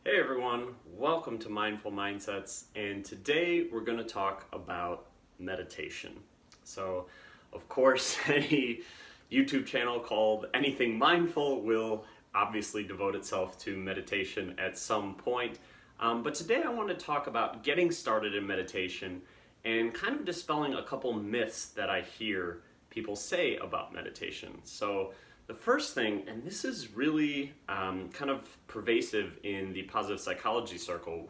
Hey everyone, welcome to Mindful Mindsets, and today we're going to talk about meditation. So, of course, any YouTube channel called Anything Mindful will obviously devote itself to meditation at some point. But today I want to talk about getting started in meditation and kind of dispelling a couple myths that I hear people say about meditation. So, the first thing, and this is really kind of pervasive in the positive psychology circle,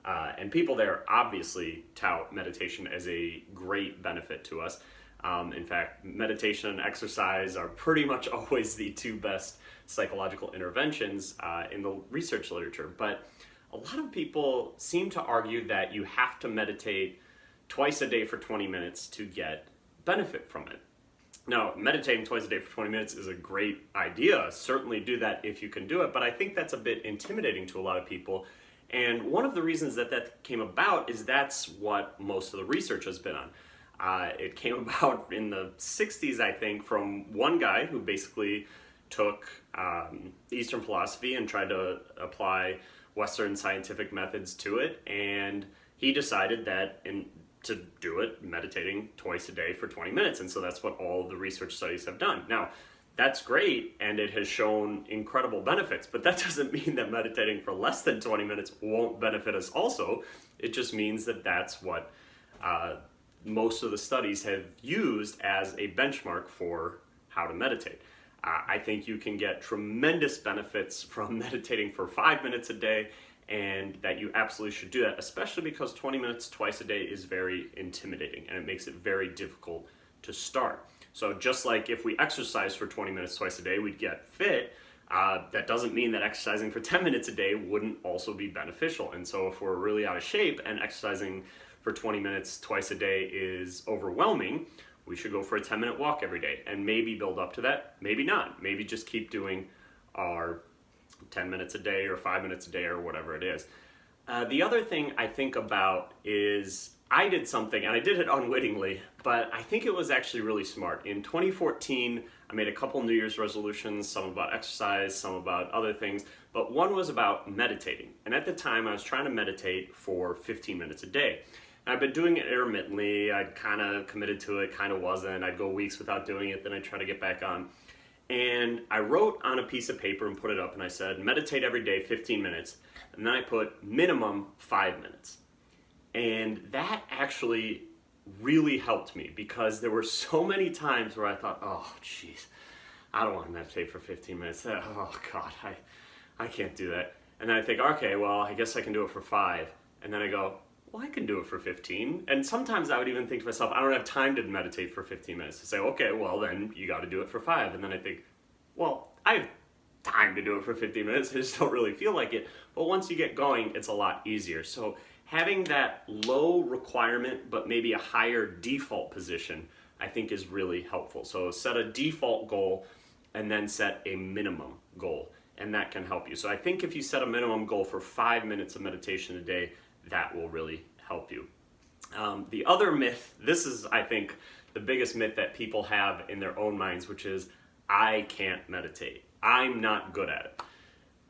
and people there obviously tout meditation as a great benefit to us. In fact, meditation and exercise are pretty much always the two best psychological interventions in the research literature. But a lot of people seem to argue that you have to meditate twice a day for 20 minutes to get benefit from it. Now, meditating twice a day for 20 minutes is a great idea. Certainly do that if you can do it, but I think that's a bit intimidating to a lot of people. And one of the reasons that came about is that's what most of the research has been on. It came about in the 60s, I think, from one guy who basically took Eastern philosophy and tried to apply Western scientific methods to it, and he decided that to do it meditating twice a day for 20 minutes. And so that's what all the research studies have done. Now, that's great, and it has shown incredible benefits, but that doesn't mean that meditating for less than 20 minutes won't benefit us also. It just means that that's what most of the studies have used as a benchmark for how to meditate. I think you can get tremendous benefits from meditating for 5 minutes a day, and that you absolutely should do that, especially because 20 minutes twice a day is very intimidating and it makes it very difficult to start. So just like if we exercise for 20 minutes twice a day, we'd get fit, that doesn't mean that exercising for 10 minutes a day wouldn't also be beneficial. And so if we're really out of shape and exercising for 20 minutes twice a day is overwhelming, we should go for a 10-minute walk every day and maybe build up to that, maybe not. Maybe just keep doing our 10 minutes a day or 5 minutes a day or whatever it is. The other thing I think about is I did something, and I did it unwittingly, but I think it was actually really smart. In 2014, I made a couple New Year's resolutions, some about exercise, some about other things, but one was about meditating. And at the time, I was trying to meditate for 15 minutes a day. And I've been doing it intermittently. I'd kind of committed to it, kind of wasn't. I'd go weeks without doing it, then I'd try to get back on. And I wrote on a piece of paper and put it up, and I said, meditate every day 15 minutes. And then I put minimum 5 minutes. And that actually really helped me because there were so many times where I thought, oh, geez, I don't want to meditate for 15 minutes. Oh, God, I can't do that. And then I think, okay, well, I guess I can do it for 5. And then I go, well, I can do it for 15. And sometimes I would even think to myself, I don't have time to meditate for 15 minutes. To say, okay, well, then you got to do it for 5. And then I think, well, I have time to do it for 15 minutes. I just don't really feel like it. But once you get going, it's a lot easier. So having that low requirement, but maybe a higher default position, I think is really helpful. So set a default goal and then set a minimum goal. And that can help you. So I think if you set a minimum goal for 5 minutes of meditation a day, that will really help you. The other myth, this is, I think, the biggest myth that people have in their own minds, which is, I can't meditate. I'm not good at it.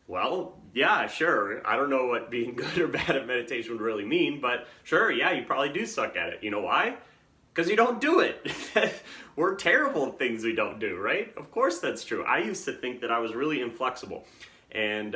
Well, yeah, sure. I don't know what being good or bad at meditation would really mean, but sure, yeah, you probably do suck at it. You know why? Because you don't do it. We're terrible at things we don't do, right? Of course that's true. I used to think that I was really inflexible, and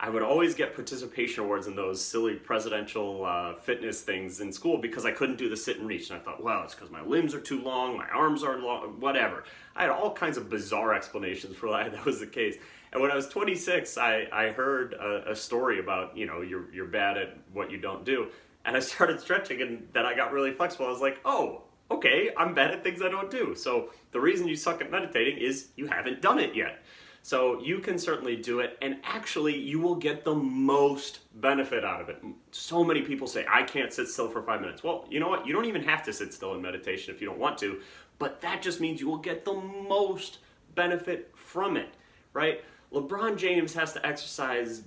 I would always get participation awards in those silly presidential fitness things in school because I couldn't do the sit and reach. And I thought, well, it's because my limbs are too long, my arms are long, whatever. I had all kinds of bizarre explanations for why that was the case. And when I was 26, I heard a story about, you're bad at what you don't do. And I started stretching, and then I got really flexible. I was like, oh, okay, I'm bad at things I don't do. So the reason you suck at meditating is you haven't done it yet. So you can certainly do it, and actually you will get the most benefit out of it. So many people say, I can't sit still for 5 minutes. Well, you know what? You don't even have to sit still in meditation if you don't want to, but that just means you will get the most benefit from it, right? LeBron James has to exercise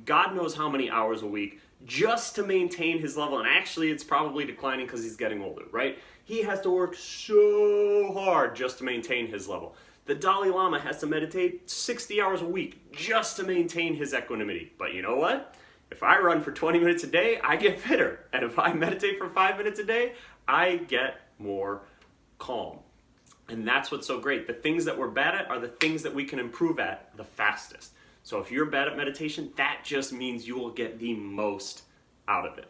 God knows how many hours a week just to maintain his level, and actually it's probably declining because he's getting older, right? He has to work so hard just to maintain his level. The Dalai Lama has to meditate 60 hours a week just to maintain his equanimity. But you know what? If I run for 20 minutes a day, I get fitter. And if I meditate for 5 minutes a day, I get more calm. And that's what's so great. The things that we're bad at are the things that we can improve at the fastest. So if you're bad at meditation, that just means you will get the most out of it.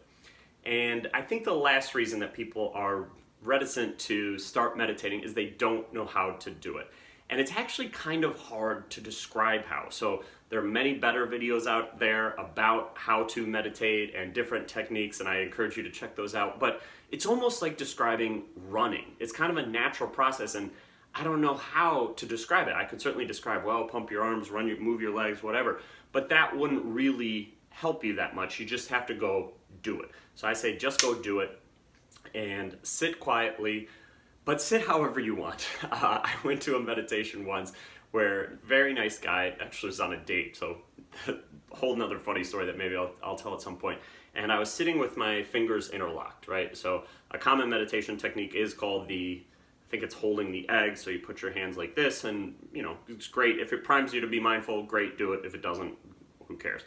And I think the last reason that people are reticent to start meditating is they don't know how to do it. And it's actually kind of hard to describe how. So there are many better videos out there about how to meditate and different techniques, and I encourage you to check those out. But it's almost like describing running. It's kind of a natural process, and I don't know how to describe it. I could certainly describe, well, pump your arms, move your legs, whatever, but that wouldn't really help you that much. You just have to go do it. So I say just go do it and sit quietly, but sit however you want. I went to a meditation once where very nice guy, actually was on a date, so a whole nother funny story that maybe I'll tell at some point. And I was sitting with my fingers interlocked, right? So a common meditation technique is called I think it's holding the egg, so you put your hands like this, and you know, it's great. If it primes you to be mindful, great, do it. If it doesn't, who cares?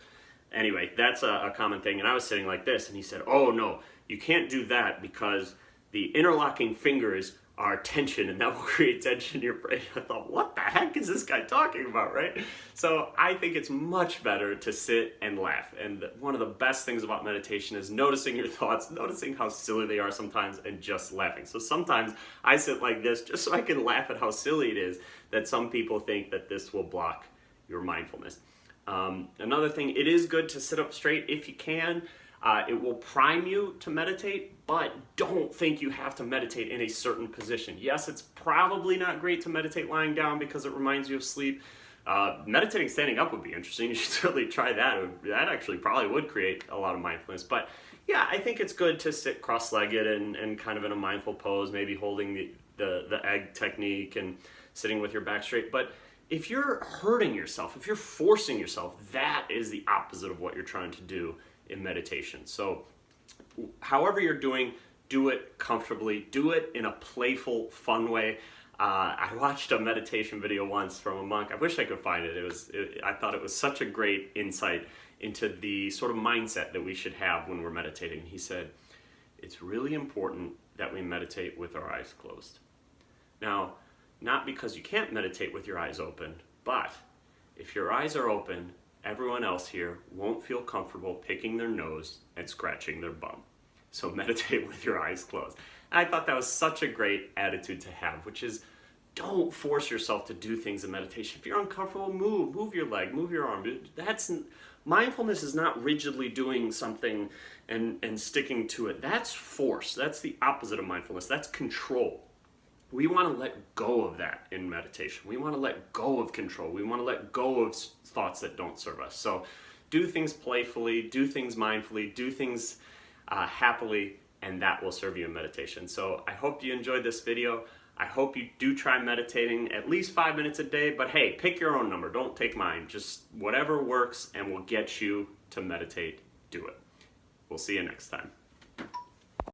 Anyway, that's a common thing, and I was sitting like this, and he said, oh no, you can't do that because the interlocking fingers are tension, and that will create tension in your brain. I thought, what the heck is this guy talking about, right? So I think it's much better to sit and laugh. And one of the best things about meditation is noticing your thoughts, noticing how silly they are sometimes, and just laughing. So sometimes I sit like this just so I can laugh at how silly it is that some people think that this will block your mindfulness. Another thing, it is good to sit up straight if you can. It will prime you to meditate, but don't think you have to meditate in a certain position. Yes, it's probably not great to meditate lying down because it reminds you of sleep. Meditating standing up would be interesting. You should certainly try that. That actually probably would create a lot of mindfulness. But yeah, I think it's good to sit cross-legged and kind of in a mindful pose, maybe holding the egg technique and sitting with your back straight. But if you're hurting yourself, if you're forcing yourself, that is the opposite of what you're trying to do in meditation. So however you're doing, do it comfortably, do it in a playful, fun way. I watched a meditation video once from a monk. I wish I could find it. I thought it was such a great insight into the sort of mindset that we should have when we're meditating. He said, it's really important that we meditate with our eyes closed. Now, not because you can't meditate with your eyes open, but if your eyes are open, everyone else here won't feel comfortable picking their nose and scratching their bum. So meditate with your eyes closed. And I thought that was such a great attitude to have, which is don't force yourself to do things in meditation. If you're uncomfortable, move your leg, move your arm. Mindfulness is not rigidly doing something and sticking to it. That's force. That's the opposite of mindfulness. That's control. We want to let go of that in meditation. We want to let go of control. We want to let go of thoughts that don't serve us. So do things playfully, do things mindfully, do things happily, and that will serve you in meditation. So I hope you enjoyed this video. I hope you do try meditating at least 5 minutes a day, but hey, pick your own number. Don't take mine. Just whatever works and will get you to meditate, do it. We'll see you next time.